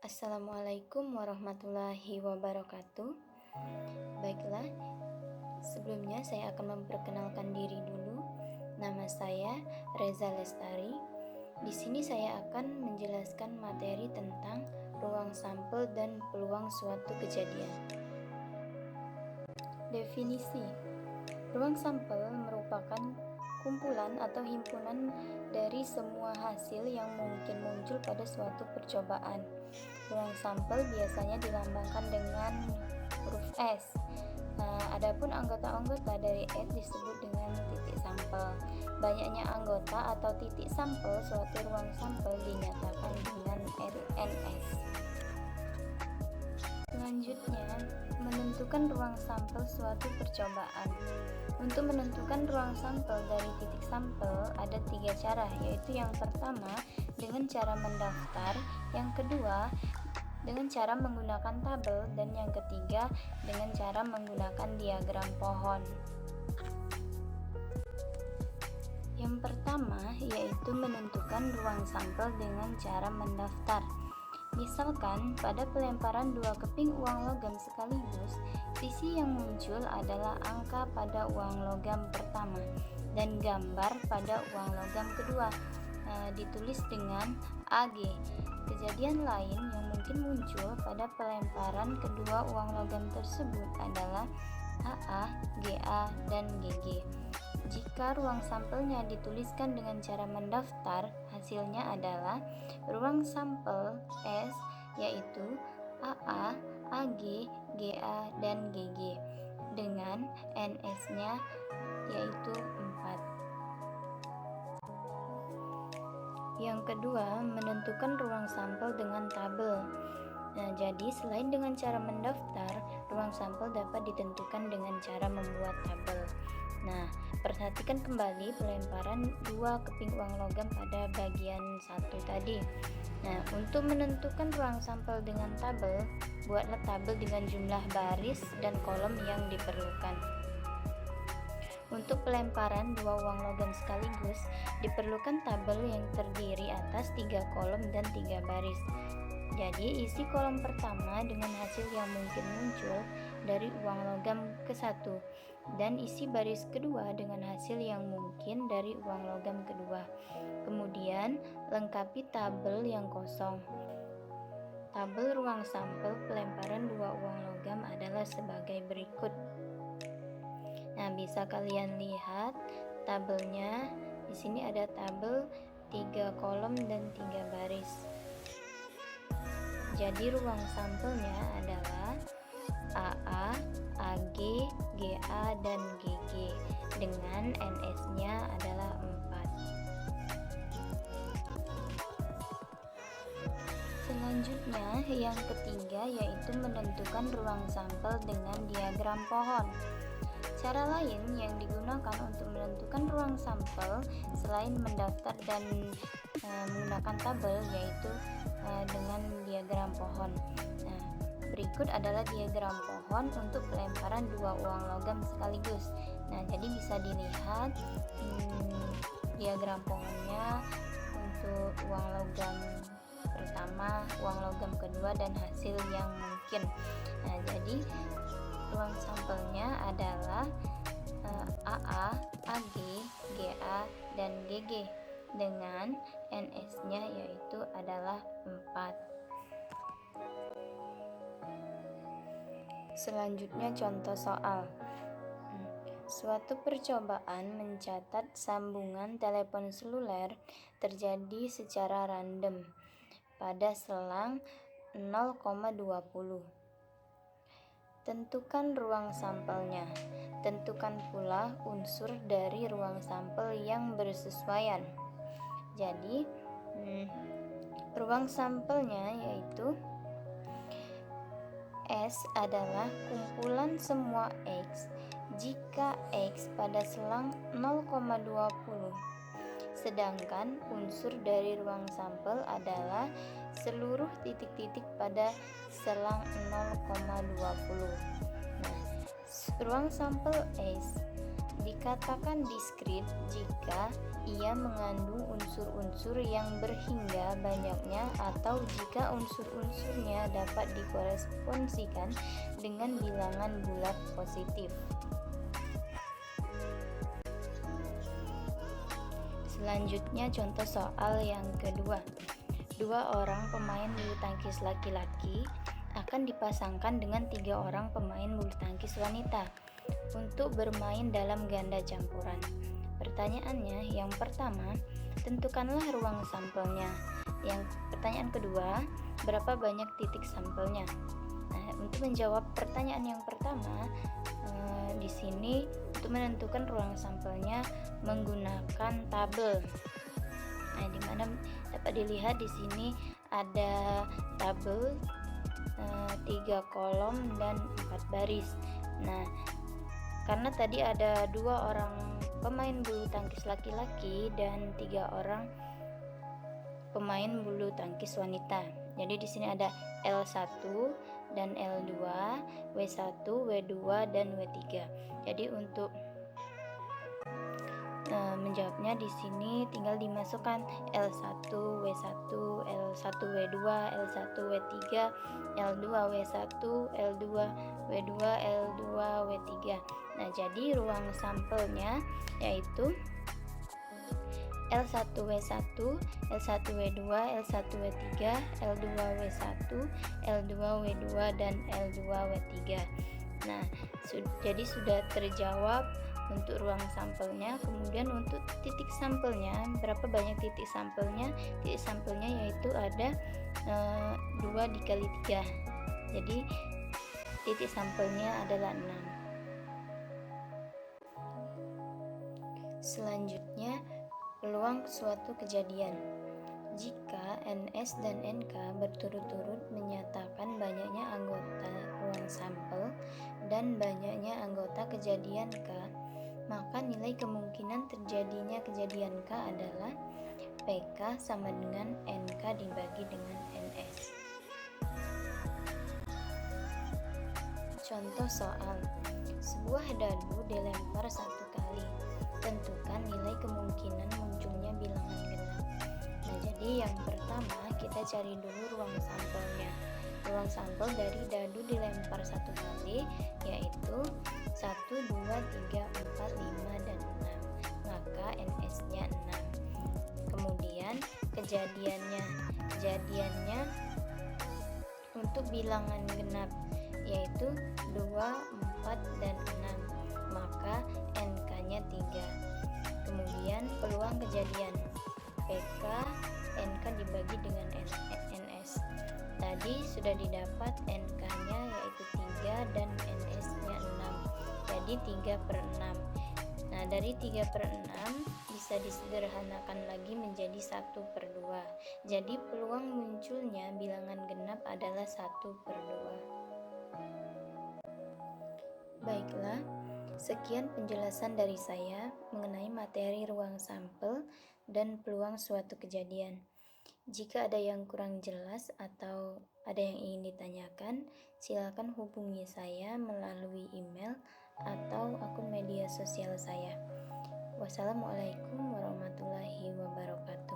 Assalamualaikum warahmatullahi wabarakatuh. Baiklah, sebelumnya saya akan memperkenalkan diri dulu. Nama saya Reza Lestari. Di sini saya akan menjelaskan materi tentang ruang sampel dan peluang suatu kejadian. Definisi: ruang sampel merupakan kumpulan atau himpunan dari semua hasil yang mungkin muncul pada suatu percobaan. Ruang sampel biasanya dilambangkan dengan huruf S. Adapun anggota-anggota dari S disebut dengan titik sampel. Banyaknya anggota atau titik sampel suatu ruang sampel dinyatakan dengan NS. Selanjutnya, menentukan ruang sampel suatu percobaan. Untuk menentukan ruang sampel dari titik sampel ada 3 cara, yaitu yang pertama dengan cara mendaftar, yang kedua dengan cara menggunakan tabel, dan yang ketiga dengan cara menggunakan diagram pohon. Yang pertama yaitu menentukan ruang sampel dengan cara mendaftar. Misalkan pada pelemparan 2 keping uang logam sekaligus, sisi yang muncul adalah angka pada uang logam pertama dan gambar pada uang logam kedua. Ditulis dengan AG. Kejadian lain yang mungkin muncul pada pelemparan kedua uang logam tersebut adalah AA, GA, dan GG. Jika ruang sampelnya dituliskan dengan cara mendaftar, hasilnya adalah ruang sampel S, yaitu AA, AG, GA, dan GG, dengan NS-nya yaitu 4. Yang kedua, menentukan ruang sampel dengan tabel. Jadi selain dengan cara mendaftar, ruang sampel dapat ditentukan dengan cara membuat tabel. Perhatikan kembali pelemparan 2 keping uang logam pada bagian 1 tadi. Untuk menentukan ruang sampel dengan tabel, buatlah tabel dengan jumlah baris dan kolom yang diperlukan. Untuk pelemparan 2 uang logam sekaligus, diperlukan tabel yang terdiri atas 3 kolom dan 3 baris. Jadi isi kolom pertama dengan hasil yang mungkin muncul dari uang logam ke-1 dan isi baris kedua dengan hasil yang mungkin dari uang logam kedua. Kemudian lengkapi tabel yang kosong. Tabel ruang sampel pelemparan 2 uang logam adalah sebagai berikut. Bisa kalian lihat tabelnya. Di sini ada tabel 3 kolom dan 3 baris. Jadi ruang sampelnya adalah AA, AG, GA, dan GG dengan NS-nya adalah 4. Selanjutnya, yang ketiga yaitu menentukan ruang sampel dengan diagram pohon. Cara lain yang digunakan untuk menentukan ruang sampel selain mendaftar dan menggunakan tabel yaitu dengan diagram pohon. Berikut adalah diagram pohon untuk pelemparan 2 uang logam sekaligus. Jadi bisa dilihat diagram pohonnya untuk uang logam pertama, uang logam kedua, dan hasil yang mungkin. Jadi ruang sampelnya adalah AA, AG, GA, dan GG dengan NS-nya yaitu adalah 4. Selanjutnya contoh soal. Suatu percobaan mencatat sambungan telepon seluler terjadi secara random pada selang 0,20. Tentukan ruang sampelnya. Tentukan pula unsur dari ruang sampel yang bersesuaian. Jadi, ruang sampelnya yaitu S adalah kumpulan semua X jika X pada selang 0,20. Sedangkan unsur dari ruang sampel adalah seluruh titik-titik pada selang 0,20. Ruang sampel S dikatakan diskrit jika ia mengandung unsur-unsur yang berhingga banyaknya atau jika unsur-unsurnya dapat dikoresponsikan dengan bilangan bulat positif. Selanjutnya contoh soal yang kedua. Dua orang pemain bulu tangkis laki-laki akan dipasangkan dengan 3 orang pemain bulu tangkis wanita untuk bermain dalam ganda campuran. Pertanyaannya, yang pertama, tentukanlah ruang sampelnya. Pertanyaan kedua, berapa banyak titik sampelnya? Nah, untuk menjawab pertanyaan yang pertama, di sini untuk menentukan ruang sampelnya menggunakan tabel. Nah, di mana dapat dilihat di sini ada tabel 3 kolom dan 4 baris. Nah, karena tadi ada 2 orang pemain bulu tangkis laki-laki dan 3 orang pemain bulu tangkis wanita. Jadi di sini ada L1 dan L2, W1, W2 dan W3. Jadi untuk menjawabnya di sini tinggal dimasukkan L1 W1, L1 W2, L1 W3, L2 W1, L2 W2, L2 W3. Nah, jadi ruang sampelnya yaitu L1 W1, L1 W2, L1 W3, L2 W1, L2 W2 dan L2 W3. Nah, jadi sudah terjawab untuk ruang sampelnya. Kemudian untuk titik sampelnya, berapa banyak titik sampelnya? Titik sampelnya yaitu ada 2 dikali 3. Jadi titik sampelnya adalah 6. Selanjutnya, peluang suatu kejadian. Jika NS dan NK berturut-turut menyatakan banyaknya anggota ruang sampel dan banyaknya anggota kejadian K, maka nilai kemungkinan terjadinya kejadian K adalah PK sama dengan NK dibagi dengan NS. Contoh soal, sebuah dadu dilempar 1 kali. Tentukan nilai kemungkinan munculnya bilangan genap. Nah, jadi yang pertama kita cari dulu ruang sampelnya. Ruang sampel dari dadu dilempar 1 kali yaitu 1, 2, 3, 4, 5, dan 6. Maka NS-nya 6. Kemudian kejadiannya untuk bilangan genap yaitu 2, 4, dan 6. Maka NK-nya 3. Kemudian peluang kejadian PK NK dibagi dengan NS. Tadi sudah didapat NK-nya yaitu 3 dan NS-nya 6. Jadi 3/6. Nah, dari 3/6 bisa disederhanakan lagi menjadi 1/2. Jadi peluang munculnya bilangan genap adalah 1/2. Baiklah, sekian penjelasan dari saya mengenai materi ruang sampel dan peluang suatu kejadian. Jika ada yang kurang jelas atau ada yang ingin ditanyakan, silakan hubungi saya melalui email atau akun media sosial saya. Wassalamualaikum warahmatullahi wabarakatuh.